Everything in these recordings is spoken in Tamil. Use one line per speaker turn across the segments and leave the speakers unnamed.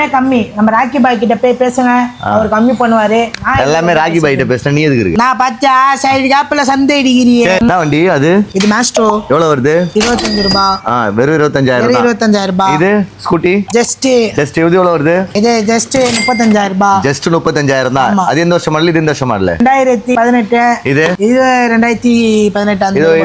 எல்லாமே கம்மி. நம்ம ராக்கி பாய் கிட்ட போய் பேசுங்க, அவர் கம்மி பண்ணுவாரு.
எல்லாமே ராக்கி பாய் கிட்ட பேசுற, நீ எதுக்கு இருக்கு?
நான் பச்சா சைடு கேப்ல சந்தை டிகிரி.
என்ன வண்டி அது?
இது மாஸ்ட்ரோ.
எவ்வளவு வருது?
25 ரூபாய்.
வெறும் 25,000.
25,000 ரூபாய்.
இது ஸ்கூட்டி
ஜஸ்ட்
இது எவ்வளவு வருது?
இது ஜஸ்ட் 35,000 ரூபாய்.
ஜஸ்ட் 35,000 தான். அது எந்த வருஷம் மாடல்? இது இந்த வருஷம் மாடல்
2018.
இது
2018.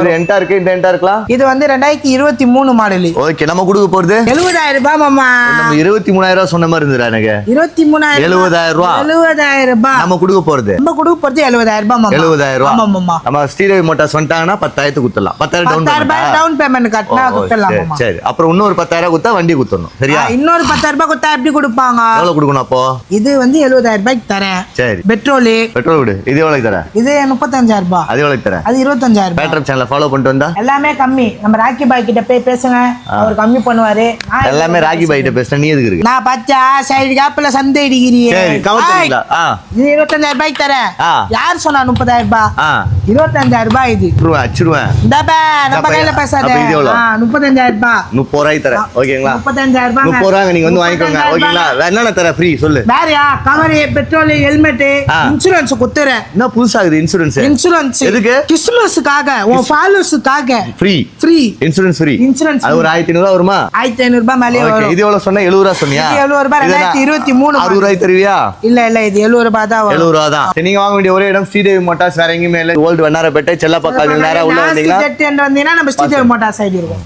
இது என்டா இருக்கு, இந்த என்டா இருக்கலாம்.
இது வந்து 2023 மாடல்.
ஓகே, நம்ம கொடுக்க போறது
70,000 ரூபாய் மாமா.
நம்ம 23,000 சொன்ன மாதிரி இருந்துடா எனக்கு.
23,000
70,000 ரூபாய்.
70,000 ரூபாய்
நம்ம கொடுக்க போறது
70,000 ரூபாய் மாமா.
70,000 ரூபாய்.
ஆமா மாமா.
நம்ம ஸ்டீரியோ மோட்டார்ஸ் வந்துட்டாங்கன்னா 10,000 குத்தலாம். 10,000
டவுன் பேமெண்ட் கட்டினா குத்தலாம் மாமா.
சரி, அப்புறம் இன்னொரு 10,000 குத்தா வண்டி குத்தணும், சரியா?
இன்னொரு 10,000 ரூபாய் குத்தா எப்படி கொடுப்பாங்க?
எவ்வளவு கொடுக்கணும் அப்போ?
இது வந்து 70,000 ரூபாய்க்கு தரேன்.
சரி,
பெட்ரோல்
விடு. இது எவ்வளவு தர?
இது 35,000 ரூபாய்.
அது எவ்வளவு தர?
அது 25,000 ரூபாய்.
பேட்டர் சேனலை ஃபாலோ பண்ணிட்டு வந்தா
எல்லாமே கம்மி. நம்ம ராக்கி பாய் கிட்ட போய் பேசுங்க, அவர் கம்மி பண்ணுவாரு.
எல்லாமே ராக்கி பாய் கிட்ட பேசுற, நீ எதுக்கு இருக்கு?
நான் பச்சா சைடு கேப்ல சந்தை டிகிரி.
சரி, கவுண்டரிங்களா?
இது 25,000 ரூபாய்க்கு தரேன். யார் சொன்னா 30,000 ரூபாய்? 25,000 ரூபாய். இது
அச்சிருவேன்.
இந்தப்பா நம்ம கையில பேசாத. 35,000 ரூபாய்.
30 ரூபாய் தரேன், ஓகேங்களா?
35,000 ரூபாய்.
30 ரூபாய் நீங்க வந்து வாங்கிக்கோங்க, ஓகேங்களா? என்னென்ன தர ஃப்ரீ சொல்லு.
வேறயா? கவர், பெட்ரோல், ஹெல்மெட், இன்சூரன்ஸ் குத்துறேன்.
என்ன புதுசாகுது இன்சூரன்ஸ்?
இன்சூரன்ஸ்
எதுக்கு?
கிறிஸ்மஸ்க்காக, உன் ஃபாலோவர்ஸ்க்காக
free.
Free
insurance free.
Insurance
அது ஒரு 1,500 ரூபாய் வருமா?
1,500 ரூபாய் மேலே வரும்.
இது எவ்வளவு சொன்ன? 70 ரூபாய் சொன்னியா?
70 ரூபாய். 2023
60 ரூபாய் தருவியா?
இல்ல இது 70 ரூபாய் தான் வரும்.
70 ரூபாய் தான். சரி, நீங்க வாங்க வேண்டிய ஒரே இடம் ஸ்ரீதேவி மோட்டார்ஸ். வேற எங்கேயுமே இல்ல. ஓல்டு வண்ணாரப்பேட்டை செல்லப்பா காலனி நேரா உள்ள வந்தீங்கன்னா
நம்ம ஸ்ரீதேவி மோட்டார்ஸ் சைடு இருக்கும்.